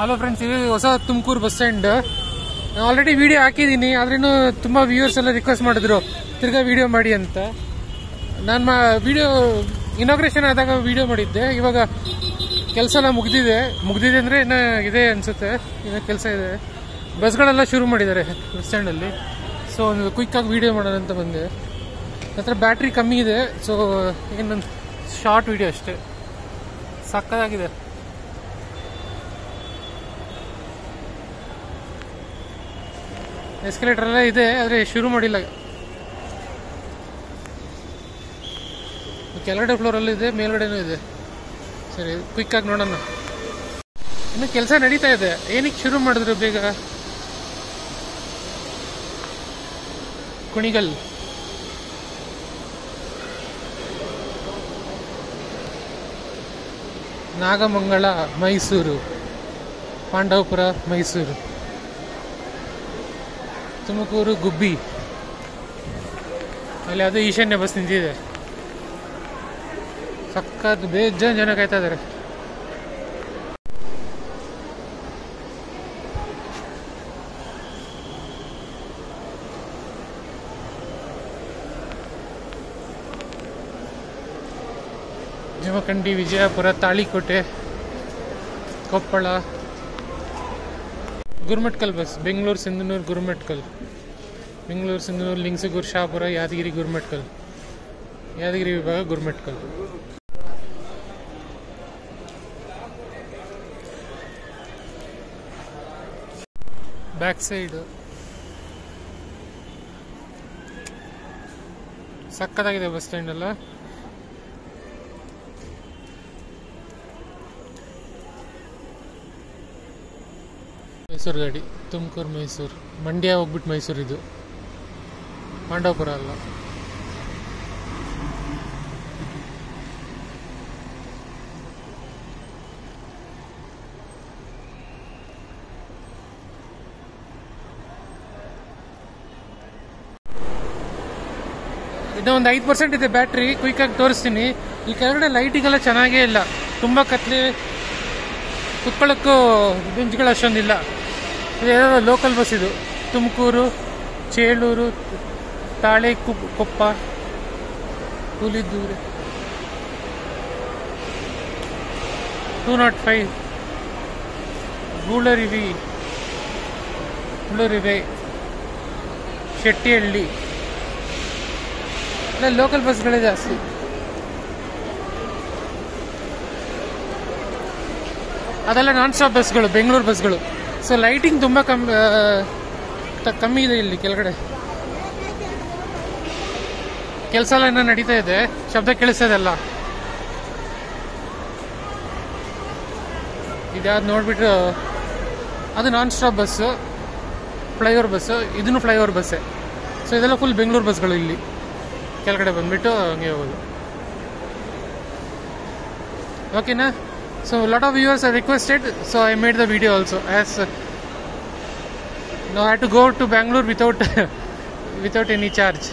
Hello friends, ಇದು ಹೊಸ Tumakuru bus stand. Already video ಹಾಕಿದ್ದೀನಿ, ಆದ್ರೂ ತುಂಬಾ ವ್ಯೂವರ್ಸ್ ಎಲ್ಲ ರಿಕ್ವೆಸ್ಟ್ ಮಾಡಿದ್ರು ತಿರ್ಗಾ ವಿಡಿಯೋ ಮಾಡಿ ಅಂತ. ನಾನು ವಿಡಿಯೋ ಇನಾಗ್ರೇಷನ್ ಆದಾಗ ವಿಡಿಯೋ ಮಾಡಿದ್ದೆ. ಇವಾಗ ಕೆಲಸ ಎಲ್ಲ ಮುಗ್ದಿದೆ ಅಂದ್ರೆ ಇನ್ನ ಇದೆ ಅನ್ಸುತ್ತೆ, ಇನ್ನ ಕೆಲಸ ಇದೆ. ಬಸ್ಗಳೆಲ್ಲ ಶುರು ಮಾಡಿದ್ದಾರೆ ಬಸ್ ಸ್ಟ್ಯಾಂಡಲ್ಲಿ. ಸೊ ಒಂದು ಕ್ವಿಕ್ ಆಗಿ ವಿಡಿಯೋ ಮಾಡೋಣ ಅಂತ ಬಂದೆ. ಹತ್ರ ಬ್ಯಾಟ್ರಿ ಕಮ್ಮಿ ಇದೆ, ಸೊ ಏನೊಂದು ಶಾರ್ಟ್ ವಿಡಿಯೋ ಅಷ್ಟೇ. ಸಕ್ಕತ್ತಾಗಿದೆ. ಎಸ್ಕಲೇಟರ್ ಎಲ್ಲ ಇದೆ, ಆದರೆ ಶುರು ಮಾಡಿಲ್ಲ. ಕೆಳಗಡೆ ಫ್ಲೋರಲ್ಲೂ ಇದೆ, ಮೇಲ್ಗಡೆನೂ ಇದೆ. ಸರಿ, ಕ್ವಿಕ್ ಆಗಿ ನೋಡೋಣ. ಇನ್ನು ಕೆಲಸ ನಡೀತಾ ಇದೆ. ಏನಕ್ಕೆ ಶುರು ಮಾಡಿದ್ರು ಬೇಗ? ಕುಣಿಗಲ್, ನಾಗಮಂಗಲ ಮೈಸೂರು, ಪಾಂಡವಪುರ ಮೈಸೂರು, ತುಮಕೂರು ಗುಬ್ಬಿ. ಅಲ್ಲಿ ಅದು ಈಶಾನ್ಯ ಬಸ್ ನಿಂತಿದೆ. ಸಕ್ಕತ್ ಬೇಜಾನ್ ಜನ ಕಾಯ್ತಾ ಇದಾರೆ. ಜಮಖಂಡಿ, ವಿಜಯಪುರ, ತಾಳಿಕೋಟೆ, ಕೊಪ್ಪಳ, ಗುರುಮಟ್ಕಲ್ ಬಸ್. ಬೆಂಗಳೂರು ಸಿಂಧನೂರು ಗುರುಮಟ್ಕಲ್, ಬೆಂಗಳೂರು ಸಿಂಧನೂರು ಲಿಂಗಸಗೂರು ಶಹಾಪುರ, ಯಾದಗಿರಿ ಗುರುಮಟ್ಕಲ್, ಯಾದಗಿರಿ ವಿಭಾಗ ಗುರುಮಟ್ಕಲ್. ಬ್ಯಾಕ್ ಸೈಡ್ ಸಕ್ಕತ್ತಾಗಿದೆ ಬಸ್ ಸ್ಟ್ಯಾಂಡ್ ಎಲ್ಲ. ಮೈಸೂರು ಗಾಡಿ, ತುಮಕೂರು ಮೈಸೂರು, ಮಂಡ್ಯ ಹೋಗ್ಬಿಟ್ಟು ಮೈಸೂರು. ಇದು ಪಾಂಡವಪುರ ಅಲ್ಲ. ಇನ್ನೊಂದು 5% ಇದೆ ಬ್ಯಾಟ್ರಿ. ಕ್ವಿಕ್ ಆಗಿ ತೋರಿಸ್ತೀನಿ. ಈ ಕೆಳಗಡೆ ಲೈಟಿಗೆಲ್ಲ ಚೆನ್ನಾಗೇ ಇಲ್ಲ, ತುಂಬಾ ಕತ್ಲೆ. ಕುತ್ಕೊಳ್ಳೋಕ್ಕೂ ಬೆಂಚ್ಗಳು ಅಷ್ಟೊಂದಿಲ್ಲ. ಇದು ಲೋಕಲ್ ಬಸ್. ಇದು ತುಮಕೂರು, ಚೇಳೂರು, ತಾಳೆ ಕೊಪ್ಪ, ಹುಲಿದೂರು, 205, ಗೂಳರಿವೆ, ಶೆಟ್ಟಿಹಳ್ಳಿ. ಲೋಕಲ್ ಬಸ್ಗಳೇ ಜಾಸ್ತಿ. ಅದೆಲ್ಲ ನಾನ್ ಸ್ಟಾಪ್ ಬಸ್ಗಳು, ಬೆಂಗಳೂರು ಬಸ್ಗಳು. ಸೊ ಲೈಟಿಂಗ್ ತುಂಬಾ ಕಮ್ಮಿ ಇದೆ ಇಲ್ಲಿ ಕೆಳಗಡೆ. ಕೆಲಸ ಎಲ್ಲ ಇನ್ನೂ ನಡೀತಾ ಇದೆ, ಶಬ್ದ ಕೇಳಿಸೋದಲ್ಲ. ಇದ್ಯಾವ್ದು ನೋಡ್ಬಿಟ್ಟು ಅದು non stop bus, flyover bus. ಇದನ್ನು ಫ್ಲೈಓವರ್ ಬಸ್ಸೇ. ಸೊ ಇದೆಲ್ಲ ಫುಲ್ ಬೆಂಗಳೂರು ಬಸ್ಗಳು. ಇಲ್ಲಿ ಕೆಳಗಡೆ ಬಂದ್ಬಿಟ್ಟು ಹಂಗೆ ಹೋಗೋದು. ಓಕೆನಾ? So a lot of viewers have requested, so I made the video also. As now I had to go to Bangalore without any charge.